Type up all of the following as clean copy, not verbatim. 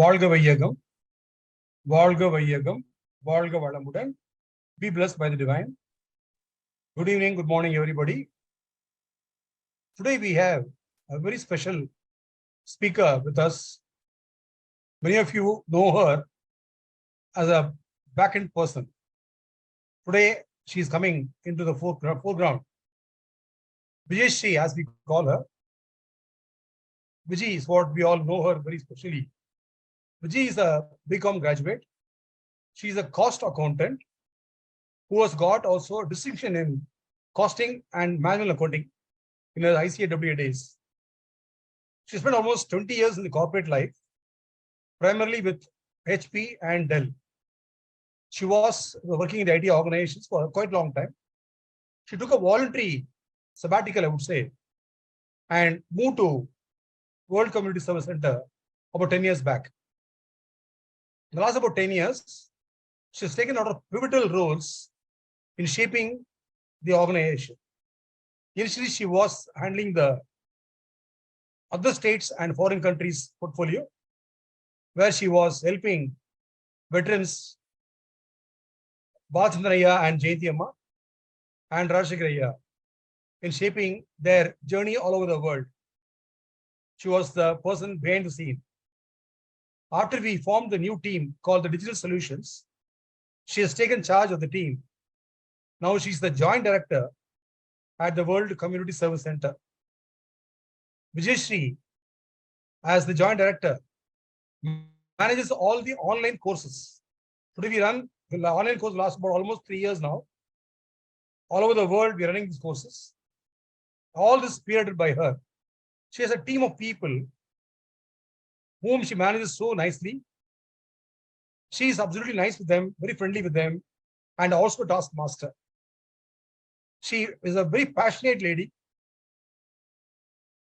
வாழ்க வையகம், வாழ்க வையகம், வாழ்க வளமுடன். Be blessed by the divine. Good evening, good morning, everybody. Today we have a very special speaker with us. Many of you know her as a back-end person. Today she is coming into the foreground. Vijayashri, as we call her. Vijay is what we all know her very specially. Vijay is a BCom graduate. She is a cost accountant who has got also a distinction in costing and manual accounting in her ICAWA days. She spent almost 20 years in the corporate life, primarily with HP and Dell. She was working in the IT organizations for quite a long time. She took a voluntary sabbatical, I would say, and moved to World Community Service Center about 10 years back. In the last about 10 years, she has taken a lot of pivotal roles in shaping the organization. Initially, she was handling the other states and foreign countries portfolio, where she was helping veterans Bachandraya and Jayanti and Rajashekhar in shaping their journey all over the world. She was the person behind the scene. After we formed the new team called the Digital Solutions, she has taken charge of the team. Now she's the joint director at the World Community Service Center. Vijayashri, as the joint director, manages all the online courses. Today we run the online course lasts about almost 3 years now. All over the world, we are running these courses. All this spearheaded by her. She has a team of people whom she manages so nicely. She is absolutely nice with them, very friendly with them, and also a taskmaster. She is a very passionate lady,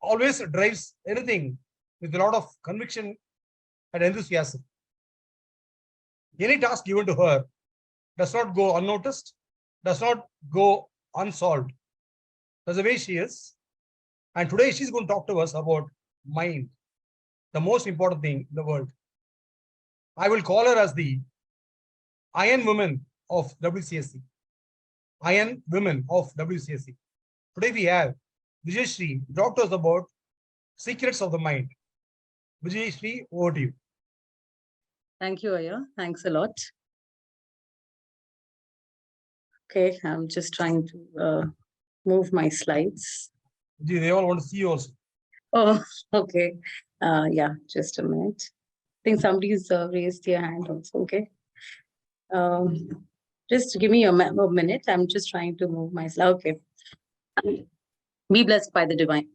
always drives anything with a lot of conviction and enthusiasm. Any task given to her does not go unnoticed, does not go unsolved. That's the way she is. And today she's going to talk to us about mind, the most important thing in the world. I will call her as the Iron Woman of WCSC. Iron Women of WCSC. Today we have Vijayashri talk to us about secrets of the mind. Vijayashri, over to you. Thank you, Aya. Thanks a lot. Okay, I'm just trying to move my slides. They all want to see you also. Oh, okay. Yeah, just a minute. I think somebody's raised their hand also. Okay. Just give me a minute. I'm just trying to move my slide. Okay. Be blessed by the divine.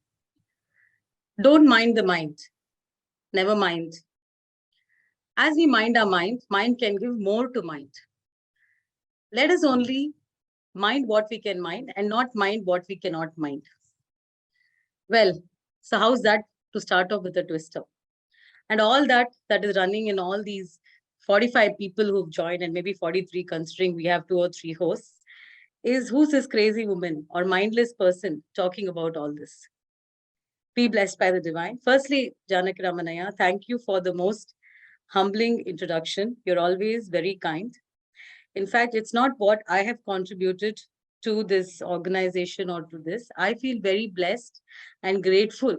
Don't mind the mind. Never mind. As we mind our mind can give more to mind. Let us only mind what we can mind and not mind what we cannot mind. Well, so how's that to start off with a twister? And all that is running in all these 45 people who've joined, and maybe 43 considering we have 2 or 3 hosts, is who's this crazy woman or mindless person talking about all this? Be blessed by the divine. Firstly, Janaki Ramanaya, thank you for the most humbling introduction. You're always very kind. In fact, it's not what I have contributed to this organization or to this. I feel very blessed and grateful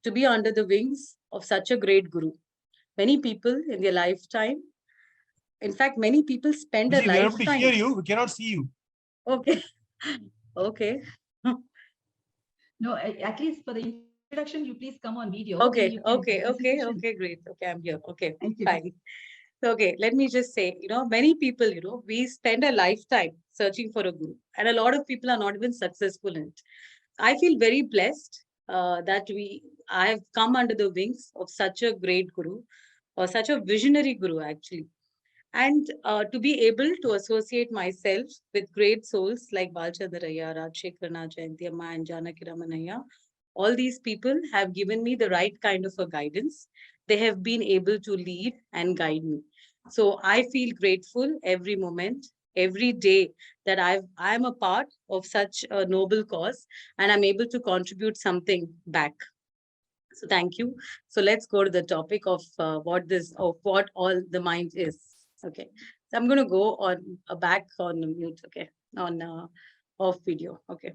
to be under the wings of such a great guru. Many people in their lifetime, in fact, many people spend a lifetime. We are able to hear you. We cannot see you. Okay. Okay. No, at least for the introduction, you please come on video. Okay. Okay. Great. Okay, I'm here. Okay. Thank you. Fine. Okay, let me just say, many people, we spend a lifetime searching for a guru, and a lot of people are not even successful in it. I feel very blessed that I have come under the wings of such a great guru, or such a visionary guru, actually. And to be able to associate myself with great souls like Balchandraya, Rajashekhar, Jayanti Amma, and Janaki Ramanaya, all these people have given me the right kind of a guidance. They have been able to lead and guide me. So I feel grateful every moment, every day that I'm a part of such a noble cause, and I'm able to contribute something back. So thank you. So let's go to the topic of what all the mind is. Okay. So I'm going to go on back on mute. Okay. On off video. Okay.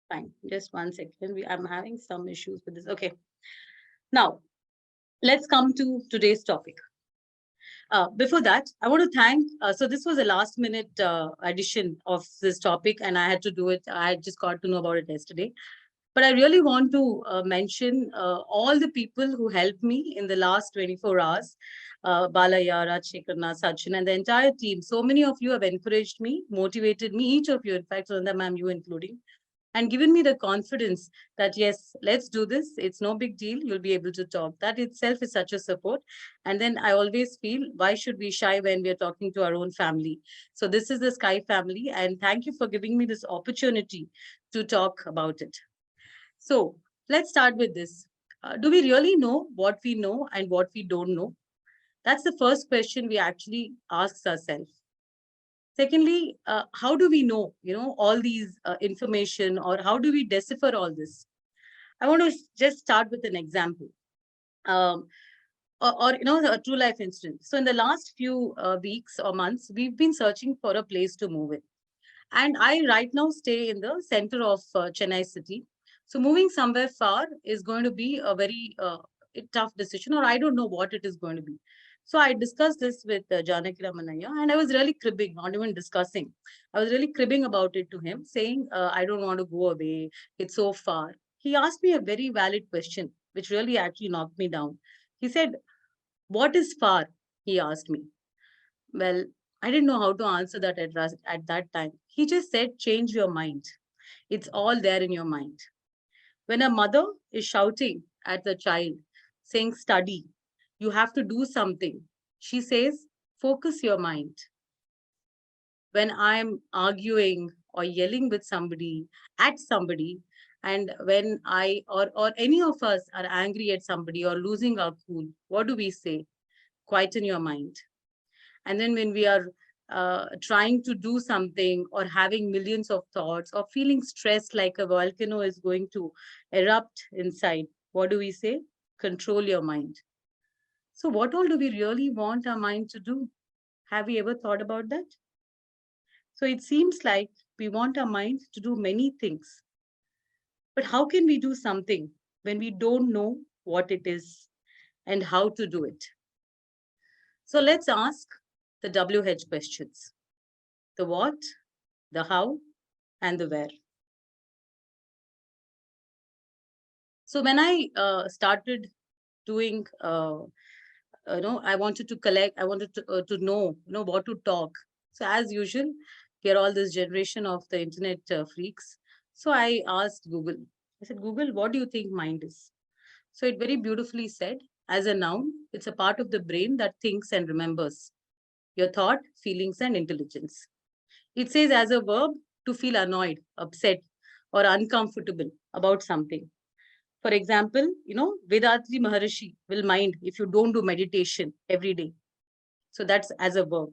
Fine. Just 1 second. I'm having some issues with this. Okay. Now, let's come to today's topic. Before that, I want to thank, so this was a last minute addition of this topic and I had to do it. I just got to know about it yesterday. But I really want to mention all the people who helped me in the last 24 hours. Balaya, Rajshekarna, Sachin, and the entire team. So many of you have encouraged me, motivated me, each of you, in fact, Sundar ma'am, you including, and given me the confidence that, yes, let's do this. It's no big deal. You'll be able to talk. That itself is such a support. And then I always feel, why should we shy when we're talking to our own family? So this is the Sky family. And thank you for giving me this opportunity to talk about it. So let's start with this. Do we really know what we know and what we don't know? That's the first question we actually ask ourselves. Secondly, how do we know, all these information, or how do we decipher all this? I want to just start with an example, or a true life instance. So in the last few weeks or months, we've been searching for a place to move in. And I right now stay in the center of Chennai city. So moving somewhere far is going to be a very tough decision, or I don't know what it is going to be. So I discussed this with Janaki Ramanaya, and I was really cribbing, not even discussing. I was really cribbing about it to him, saying, I don't want to go away. It's so far. He asked me a very valid question, which really actually knocked me down. He said, what is far? He asked me. Well, I didn't know how to answer that at that time. He just said, change your mind. It's all there in your mind. When a mother is shouting at the child, saying, study, you have to do something, she says, focus your mind. When I'm arguing or yelling with somebody, at somebody, and when or any of us are angry at somebody or losing our cool, what do we say? Quieten your mind. And then when we are trying to do something or having millions of thoughts or feeling stressed like a volcano is going to erupt inside, what do we say? Control your mind. So what all do we really want our mind to do? Have we ever thought about that? So it seems like we want our mind to do many things. But how can we do something when we don't know what it is and how to do it? So let's ask the WH questions: the what, the how, and the where. So when I started doing, I wanted to collect, I wanted to know, what to talk. So as usual, here all this generation of the internet freaks. So I asked Google. I said, Google, what do you think mind is? So it very beautifully said, as a noun, it's a part of the brain that thinks and remembers your thought, feelings, and intelligence. It says as a verb, to feel annoyed, upset, or uncomfortable about something. For example, Vethathiri will mind if you don't do meditation every day. So that's as a verb.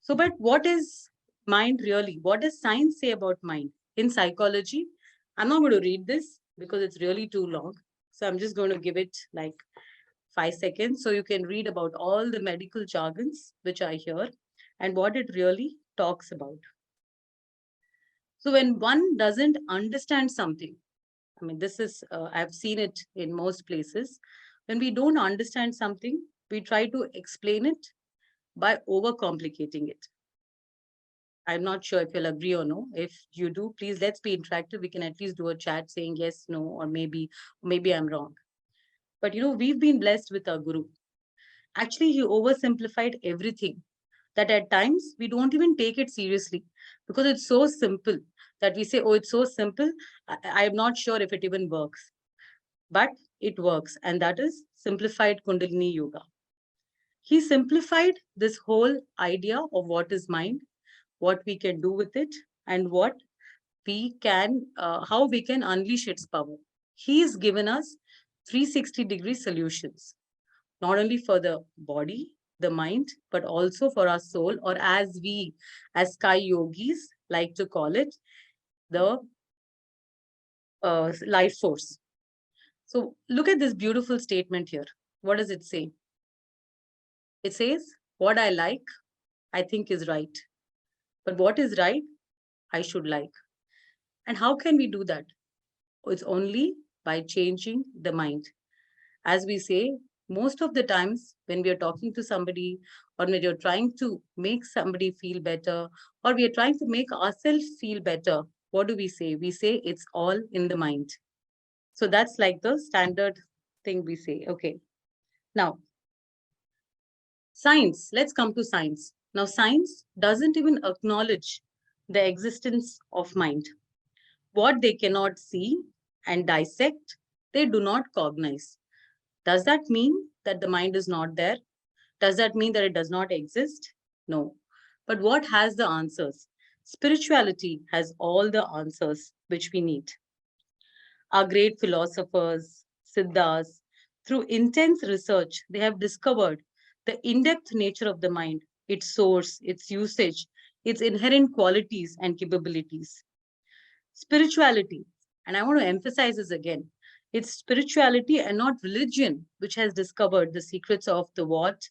So, but what is mind really? What does science say about mind? In psychology, I'm not going to read this because it's really too long. So I'm just going to give it like 5 seconds so you can read about all the medical jargons which I hear and what it really talks about. So when one doesn't understand something, I mean, this is, I've seen it in most places. When we don't understand something, we try to explain it by overcomplicating it. I'm not sure if you'll agree or no. If you do, please, let's be interactive. We can at least do a chat saying yes, no, or maybe I'm wrong. But, we've been blessed with our guru. Actually, he oversimplified everything that at times we don't even take it seriously because it's so simple that we say, oh, it's so simple. I'm not sure if it even works, but it works. And that is simplified Kundalini Yoga. He simplified this whole idea of what is mind, what we can do with it, and what we can, how we can unleash its power. He's given us 360-degree solutions, not only for the body, the mind, but also for our soul, or as we, as Sky Yogis, like to call it, the life force. So look at this beautiful statement here. What does it say? It says, what I like, I think is right. But what is right, I should like. And how can we do that? It's only by changing the mind. As we say, most of the times when we are talking to somebody, or when you're trying to make somebody feel better, or we are trying to make ourselves feel better, what do we say? We say it's all in the mind. So that's like the standard thing we say. Okay. Now, science, let's come to science. Now, science doesn't even acknowledge the existence of mind. What they cannot see and dissect, they do not cognize. Does that mean that the mind is not there? Does that mean that it does not exist? No. But what has the answers? Spirituality has all the answers which we need. Our great philosophers, Siddhas, through intense research, they have discovered the in-depth nature of the mind, its source, its usage, its inherent qualities and capabilities. Spirituality, and I want to emphasize this again, it's spirituality and not religion which has discovered the secrets of the what,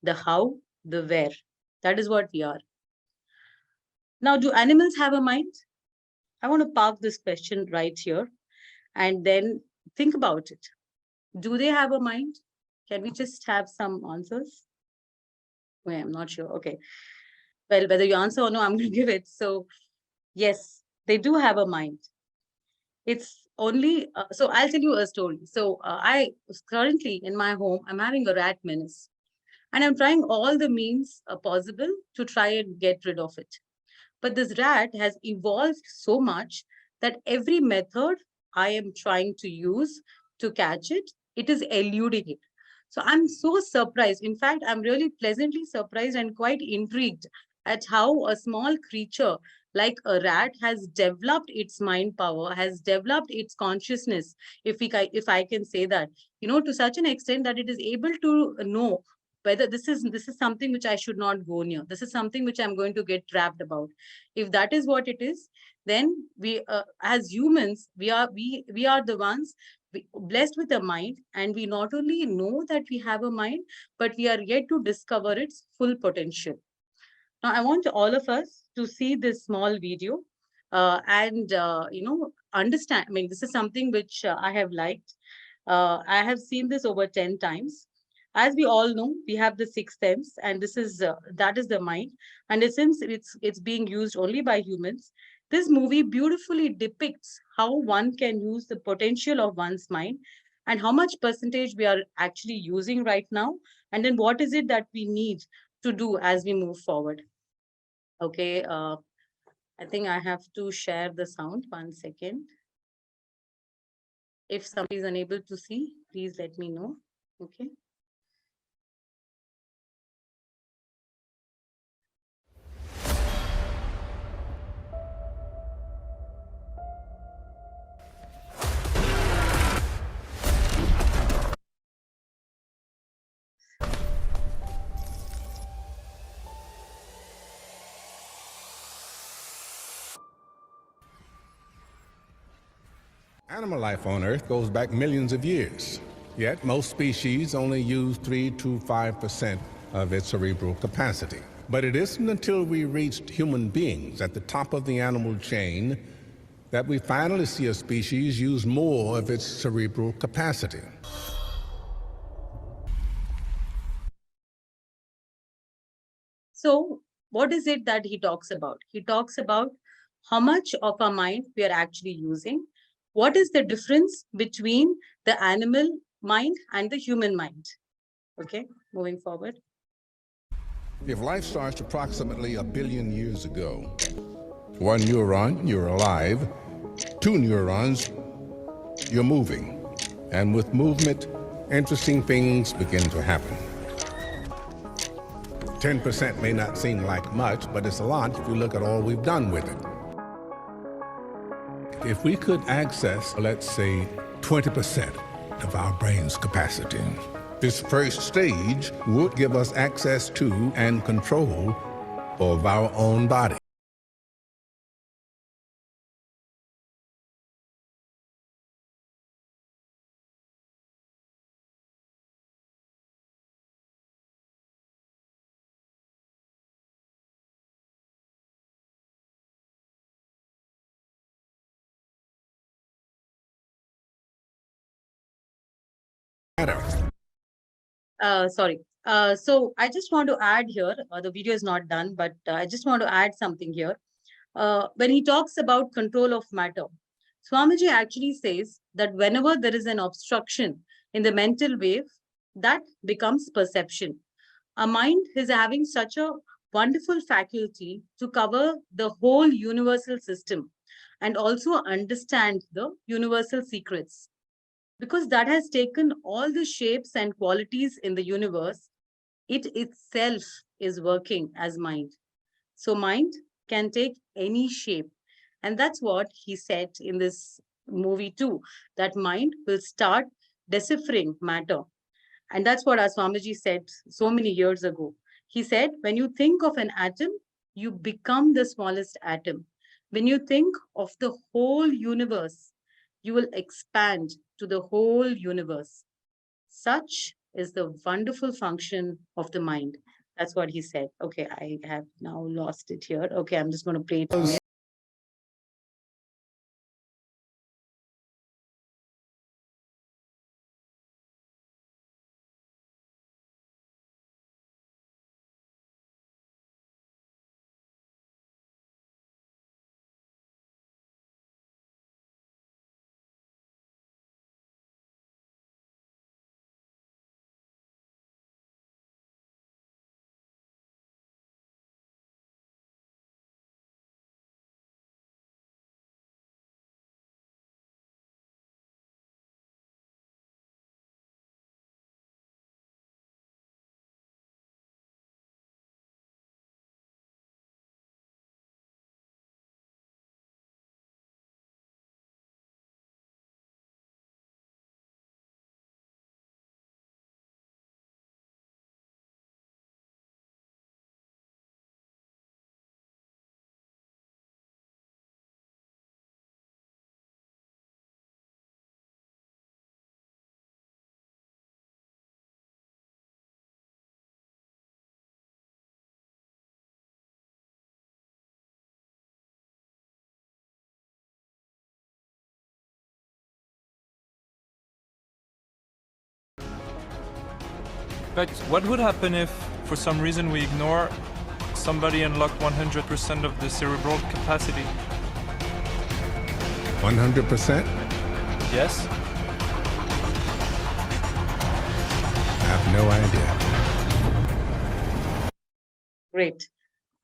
the how, the where. That is what we are. Now, do animals have a mind? I want to park this question right here and then think about it. Do they have a mind? Can we just have some answers? Wait, I'm not sure. Okay. Well, whether you answer or no, I'm going to give it. So, yes, they do have a mind. It's only, so I'll tell you a story. So I currently in my home, I'm having a rat menace and I'm trying all the means possible to try and get rid of it. But this rat has evolved so much that every method I am trying to use to catch it, it is eluding it. So I'm so surprised. In fact, I'm really pleasantly surprised and quite intrigued at how a small creature like a rat has developed its mind power, has developed its consciousness, if I can say that, to such an extent that it is able to know whether this is something which I should not go near. This is something which I'm going to get trapped about. If that is what it is, then we, as humans, we are the ones blessed with a mind, and we not only know that we have a mind, but we are yet to discover its full potential. Now, I want all of us to see this small video and, understand. I mean, this is something which I have liked. I have seen this over 10 times. As we all know, we have the sixth sense, and this is that is the mind. And since it's being used only by humans, this movie beautifully depicts how one can use the potential of one's mind and how much percentage we are actually using right now, and then what is it that we need to do as we move forward. Okay, I think I have to share the sound. 1 second. If somebody is unable to see, please let me know. Okay. Animal life on Earth goes back millions of years, yet most species only use 3 to 5% of its cerebral capacity. But it isn't until we reached human beings at the top of the animal chain that we finally see a species use more of its cerebral capacity. So what is it that he talks about? He talks about how much of our mind we are actually using. What is the difference between the animal mind and the human mind? Okay, moving forward. If life starts approximately 1 billion years ago, 1 neuron, you're alive. 2 neurons, you're moving. And with movement, interesting things begin to happen. 10% may not seem like much, but it's a lot if you look at all we've done with it. If we could access, let's say, 20% of our brain's capacity, this first stage would give us access to and control of our own body. matter. Sorry. So I just want to add here, the video is not done, but I just want to add something here. When he talks about control of matter, Swamiji actually says that whenever there is an obstruction in the mental wave, that becomes perception. Our mind is having such a wonderful faculty to cover the whole universal system and also understand the universal secrets, because that has taken all the shapes and qualities in the universe. It itself is working as mind. So mind can take any shape. And that's what he said in this movie too, that mind will start deciphering matter. And that's what our Swamiji said so many years ago. He said, when you think of an atom, you become the smallest atom. When you think of the whole universe, you will expand to the whole universe. Such is the wonderful function of the mind. That's what he said. Okay, I have now lost it here. Okay, I'm just going to play it from here. But what would happen if, for some reason, we ignore somebody unlock 100% of the cerebral capacity? 100%? Yes? I have no idea. Great.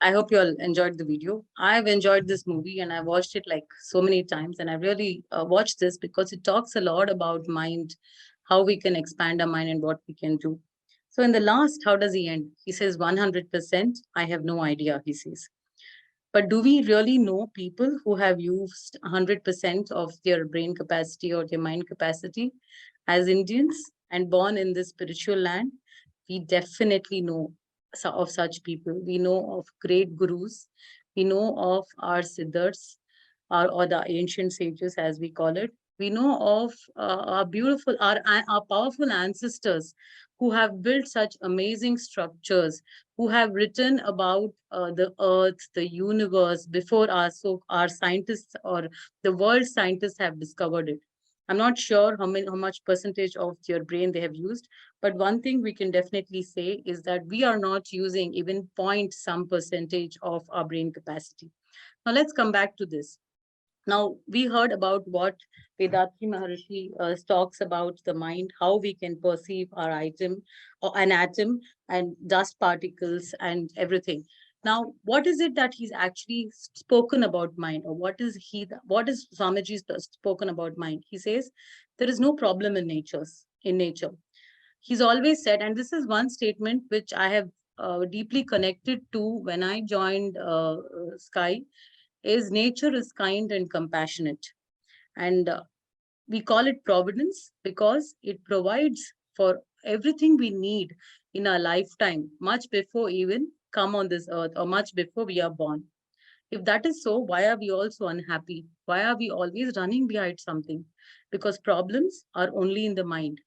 I hope you all enjoyed the video. I've enjoyed this movie and I watched it like so many times, and I really watched this because it talks a lot about mind, how we can expand our mind and what we can do. So in the last, how does he end? He says 100%. I have no idea, he says. But do we really know people who have used 100% of their brain capacity or their mind capacity as Indians and born in this spiritual land? We definitely know of such people. We know of great gurus. We know of our siddhars, or the ancient sages, as we call it. We know of our beautiful, our powerful ancestors who have built such amazing structures, who have written about the earth, the universe before our scientists or the world scientists have discovered it. I'm not sure how much percentage of your brain they have used, but one thing we can definitely say is that we are not using even some percentage of our brain capacity. Now let's come back to this. Now, we heard about what Vethathiri talks about the mind, how we can perceive our item or an atom and dust particles and everything. Now, what is it that he's actually spoken about mind, or what is Swamiji spoken about mind? He says there is no problem in nature. He's always said, and this is one statement which I have deeply connected to when I joined Sky, is nature is kind and compassionate. And we call it providence because it provides for everything we need in our lifetime, much before even come on this earth or much before we are born. If that is so, why are we also unhappy? Why are we always running behind something? Because problems are only in the mind.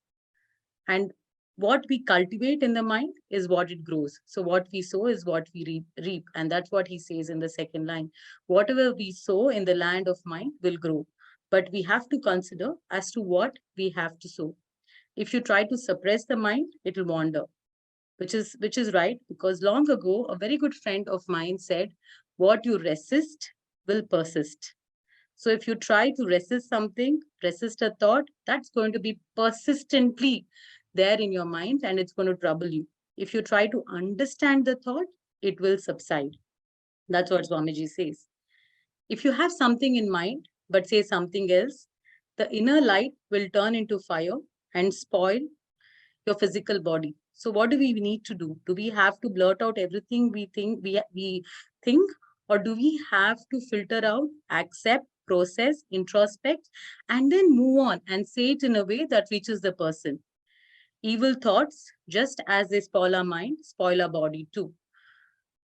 And what we cultivate in the mind is what it grows. So what we sow is what we reap. And that's what he says in the second line. Whatever we sow in the land of mind will grow. But we have to consider as to what we have to sow. If you try to suppress the mind, it will wander, which is right, because long ago, a very good friend of mine said, what you resist will persist. So if you try to resist something, resist a thought, that's going to be persistently there in your mind and it's going to trouble you. If you try to understand the thought, it will subside. That's what Swamiji says. If you have something in mind, but say something else, the inner light will turn into fire and spoil your physical body. So what do we need to do? Do we have to blurt out everything we think, or do we have to filter out, accept, process, introspect, and then move on and say it in a way that reaches the person? Evil thoughts, just as they spoil our mind, spoil our body too.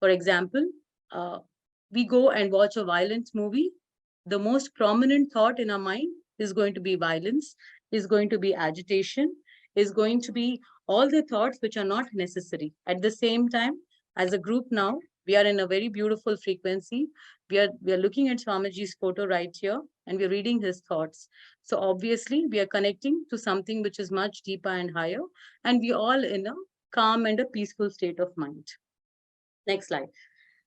For example, we go and watch a violent movie. The most prominent thought in our mind is going to be violence, is going to be agitation, is going to be all the thoughts which are not necessary. At the same time, as a group now, we are in a very beautiful frequency. We are looking at Swamiji's photo right here, and we're reading his thoughts. So obviously, we are connecting to something which is much deeper and higher, and we all in a calm and a peaceful state of mind. Next slide.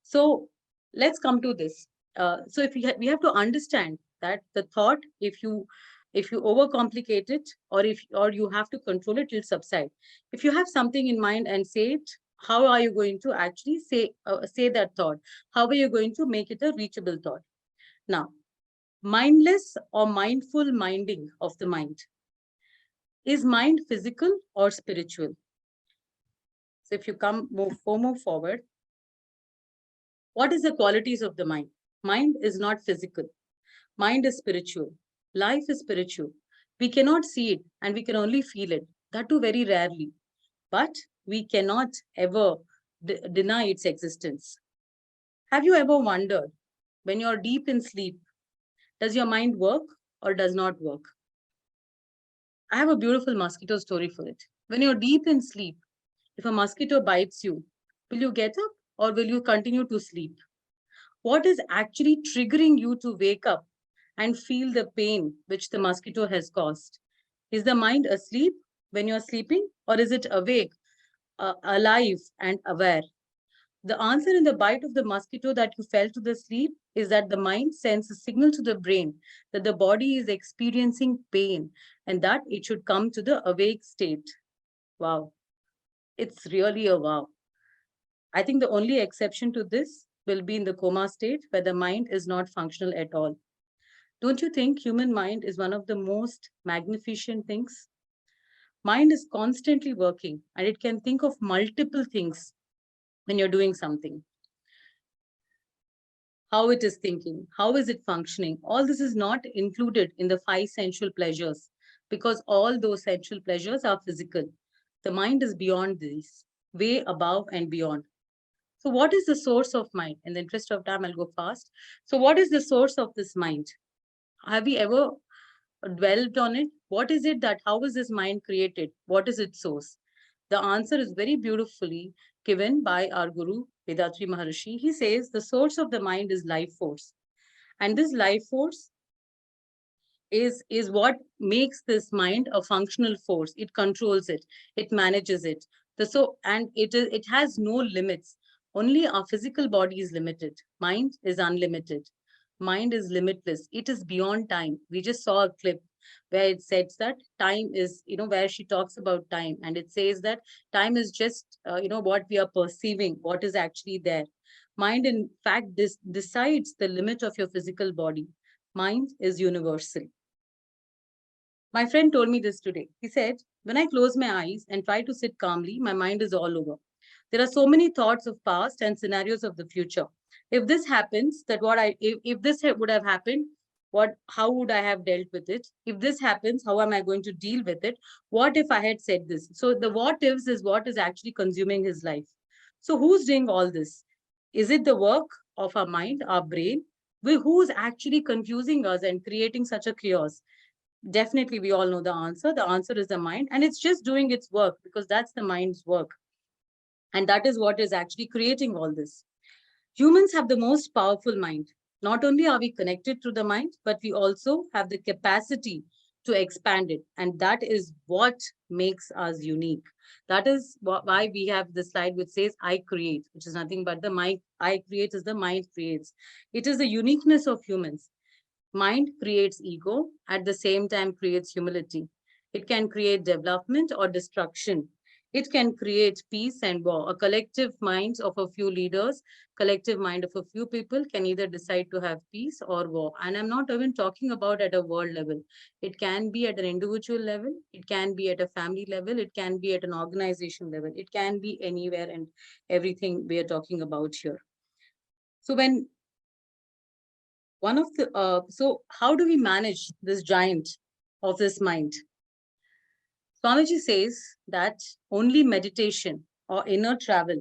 So let's come to this. So if we have to understand that the thought, if you overcomplicate it, or you have to control it, it'll subside. If you have something in mind and say it, how are you going to actually say that thought? How are you going to make it a reachable thought? Now, mindless or mindful minding of the mind. Is mind physical or spiritual? So if you move forward, what is the qualities of the mind? Mind is not physical. Mind is spiritual. Life is spiritual. We cannot see it and we can only feel it. That too very rarely. But we cannot ever deny its existence. Have you ever wondered, when you're deep in sleep, does your mind work or does not work? I have a beautiful mosquito story for it. When you're deep in sleep, if a mosquito bites you, will you get up or will you continue to sleep? What is actually triggering you to wake up and feel the pain which the mosquito has caused? Is the mind asleep when you're sleeping, or is it awake, alive and aware? The answer in the bite of the mosquito that you fell to the sleep is that the mind sends a signal to the brain that the body is experiencing pain and that it should come to the awake state. Wow. It's really a wow. I think the only exception to this will be in the coma state where the mind is not functional at all. Don't you think human mind is one of the most magnificent things? Mind is constantly working and it can think of multiple things when you're doing something. How it is thinking, how is it functioning? All this is not included in the 5 sensual pleasures because all those sensual pleasures are physical. The mind is beyond these, way above and beyond. So what is the source of mind? In the interest of time, I'll go fast. So what is the source of this mind? Have we ever dwelled on it? What is it that, how is this mind created? What is its source? The answer is very beautifully given by our Guru, Vethathiri He says the source of the mind is life force. And this life force is what makes this mind a functional force. It controls it, it manages it. And it has no limits. Only our physical body is limited. Mind is unlimited. Mind is limitless. It is beyond time. We just saw a clip where it says that time is, where she talks about time. And it says that time is just, what we are perceiving, what is actually there. Mind, in fact, decides the limit of your physical body. Mind is universal. My friend told me this today. He said, when I close my eyes and try to sit calmly, my mind is all over. There are so many thoughts of past and scenarios of the future. If this happens, if this would have happened, how would I have dealt with it? If this happens, how am I going to deal with it? What if I had said this? So the what ifs is what is actually consuming his life. So who's doing all this? Is it the work of our mind, our brain? Who's actually confusing us and creating such a chaos? Definitely, we all know the answer. The answer is the mind, and it's just doing its work because that's the mind's work. And that is what is actually creating all this. Humans have the most powerful mind. Not only are we connected to the mind, but we also have the capacity to expand it. And that is what makes us unique. That is why we have the slide which says I create, which is nothing but the mind. I create is the mind creates. It is the uniqueness of humans. Mind creates ego, at the same time creates humility. It can create development or destruction. It can create peace and war. A collective mind of a few leaders, collective mind of a few people can either decide to have peace or war. And I'm not even talking about at a world level. It can be at an individual level. It can be at a family level. It can be at an organization level. It can be anywhere and everything we are talking about here. So when one of the, so how do we manage this giant of this mind? Swamiji says that only meditation or inner travel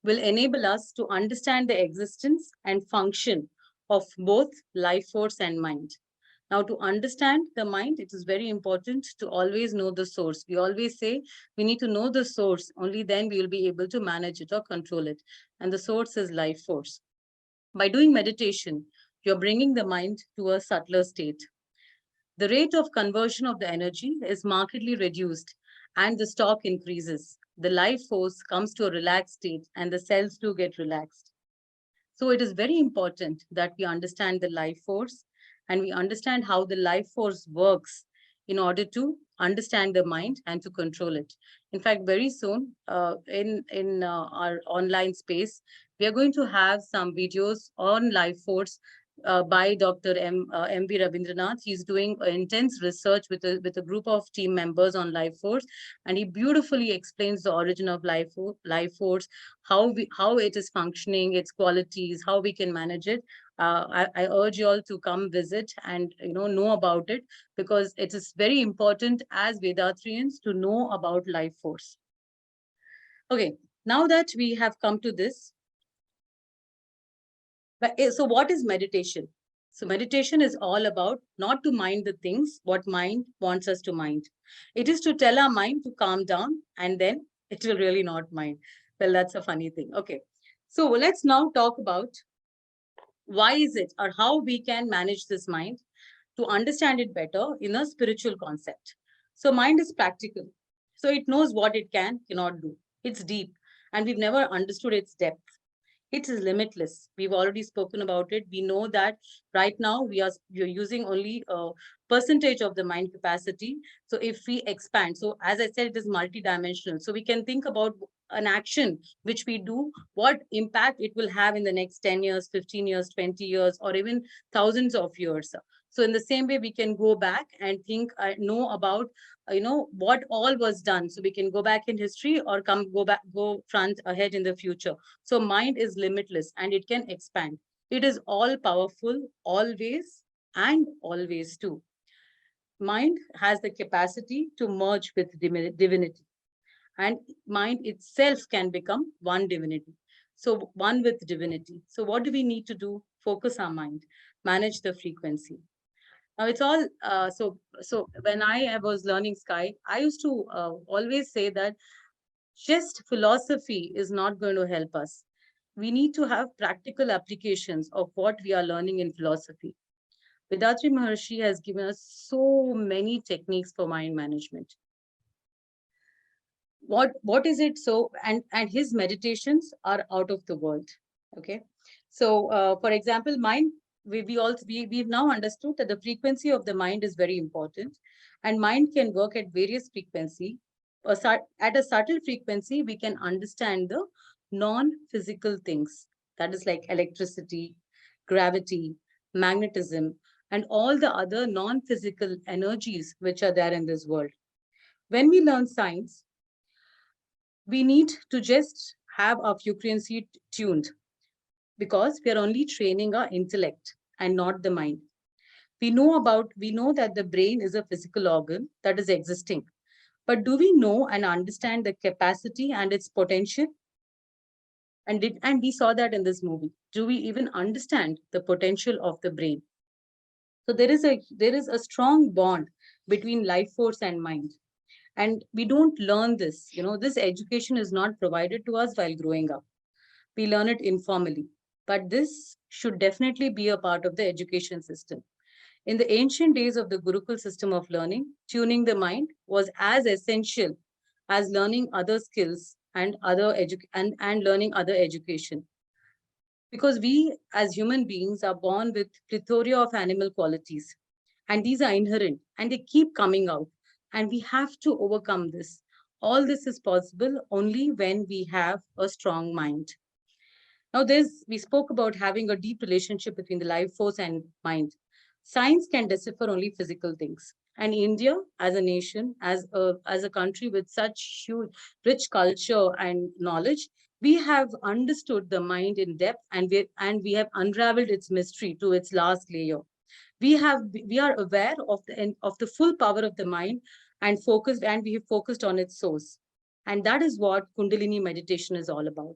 will enable us to understand the existence and function of both life force and mind. Now, to understand the mind, it is very important to always know the source. We always say we need to know the source, only then we will be able to manage it or control it. And the source is life force. By doing meditation, you're bringing the mind to a subtler state. The rate of conversion of the energy is markedly reduced and the stock increases. The life force comes to a relaxed state and the cells do get relaxed. So it is very important that we understand the life force and we understand how the life force works in order to understand the mind and to control it. In fact, very soon in our online space, we are going to have some videos on life force by Dr. M.V. Rabindranath. He's doing intense research with a group of team members on life force, and he beautifully explains the origin of life force, how it is functioning, its qualities, how we can manage it. I urge you all to come visit and know about it, because it is very important as Vethathirians to know about life force. Okay, now that we have come to this, so what is meditation? So meditation is all about not to mind the things what mind wants us to mind. It is to tell our mind to calm down, and then it will really not mind. Well, that's a funny thing. Okay, so let's now talk about why is it or how we can manage this mind to understand it better in a spiritual concept. So mind is practical. So it knows what it cannot do. It's deep, and we've never understood its depth. It is limitless. We've already spoken about it. We know that right now you're using only a percentage of the mind capacity. So if we expand, so as I said, it is multidimensional. So we can think about an action which we do, what impact it will have in the next 10 years, 15 years, 20 years, or even thousands of years. So in the same way, we can go back and think, know about, what all was done. So we can go back in history or go front ahead in the future. So mind is limitless and it can expand. It is all powerful, always and always too. Mind has the capacity to merge with divinity, and mind itself can become one divinity. So one with divinity. So what do we need to do? Focus our mind, manage the frequency. Now it's all, so when I was learning Sky, I used to always say that just philosophy is not going to help us. We need to have practical applications of what we are learning in philosophy. Vethathiri Maharishi has given us so many techniques for mind management. What is it? So, and his meditations are out of the world. Okay. So, for example, mind, we've now understood that the frequency of the mind is very important, and mind can work at various frequency. At a subtle frequency, we can understand the non-physical things, that is like electricity, gravity, magnetism, and all the other non-physical energies which are there in this world. When we learn science, we need to just have our frequency tuned, because we are only training our intellect and not the mind. We know that the brain is a physical organ that is existing, but do we know and understand the capacity and its potential? And we saw that in this movie. Do we even understand the potential of the brain? So there is a strong bond between life force and mind. And we don't learn this. This education is not provided to us while growing up. We learn it informally. But this should definitely be a part of the education system. In the ancient days of the Gurukul system of learning, tuning the mind was as essential as learning other skills and learning other education. Because we as human beings are born with plethora of animal qualities, and these are inherent and they keep coming out, and we have to overcome this. All this is possible only when we have a strong mind. Now, we spoke about having a deep relationship between the life force and mind. Science can decipher only physical things. And India, as a nation, as a country with such huge, rich culture and knowledge, we have understood the mind in depth, and we have unraveled its mystery to its last layer. We are aware of the full power of the mind and we have focused on its source. And that is what Kundalini meditation is all about.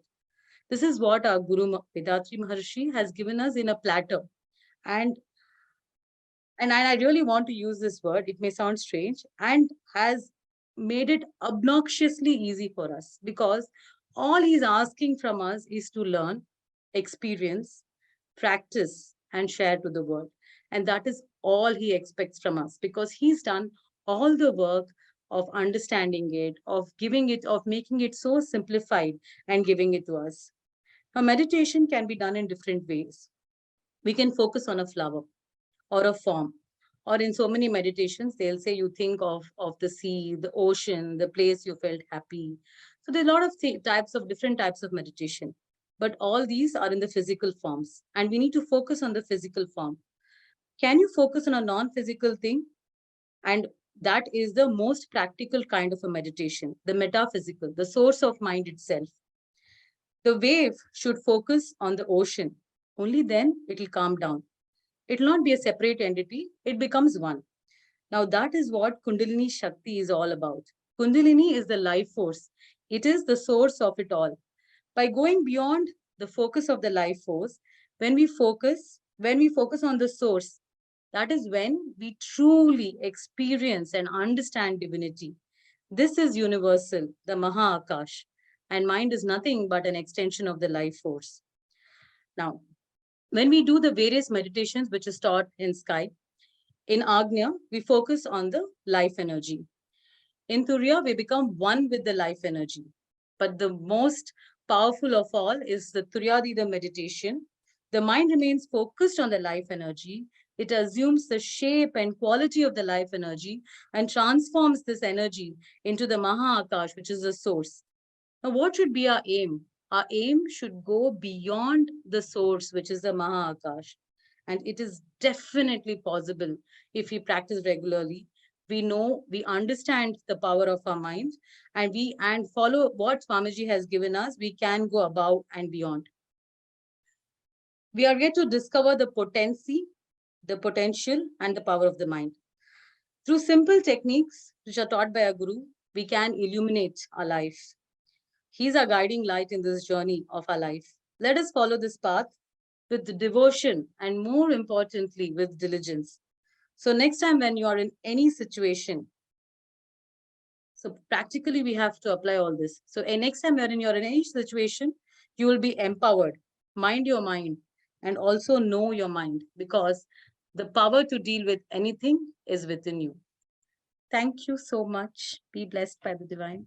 This is what our Guru Vethathiri Maharishi has given us in a platter. And I really want to use this word, it may sound strange, and has made it obnoxiously easy for us, because all he's asking from us is to learn, experience, practice, and share to the world. And that is all he expects from us, because he's done all the work of understanding it, of making it so simplified and giving it to us. Now, meditation can be done in different ways. We can focus on a flower or a form, or in so many meditations, they'll say you think of the sea, the ocean, the place you felt happy. So there are a lot of different types of meditation, but all these are in the physical forms, and we need to focus on the physical form. Can you focus on a non-physical thing? And that is the most practical kind of a meditation, the metaphysical, the source of mind itself. The wave should focus on the ocean. Only then it will calm down. It will not be a separate entity. It becomes one. Now that is what Kundalini Shakti is all about. Kundalini is the life force. It is the source of it all. By going beyond the focus of the life force, when we focus on the source, that is when we truly experience and understand divinity. This is universal, the Maha Akash. And mind is nothing but an extension of the life force. Now, when we do the various meditations which is taught in Sky, in Agnya, we focus on the life energy. In Turiya, we become one with the life energy. But the most powerful of all is the Turyadida meditation. The mind remains focused on the life energy. It assumes the shape and quality of the life energy and transforms this energy into the Maha Akash, which is the source. Now, what should be our aim? Our aim should go beyond the source, which is the Maha Akash. And it is definitely possible if we practice regularly. We know, we understand the power of our mind, and follow what Swamiji has given us, we can go above and beyond. We are yet to discover the potency, the potential, and the power of the mind. Through simple techniques which are taught by our Guru, we can illuminate our life. He's our guiding light in this journey of our life. Let us follow this path with devotion and, more importantly, with diligence. So next time when you are in any situation, so practically we have to apply all this. So next time you're in any situation, you will be empowered. Mind your mind and also know your mind, because the power to deal with anything is within you. Thank you so much. Be blessed by the divine.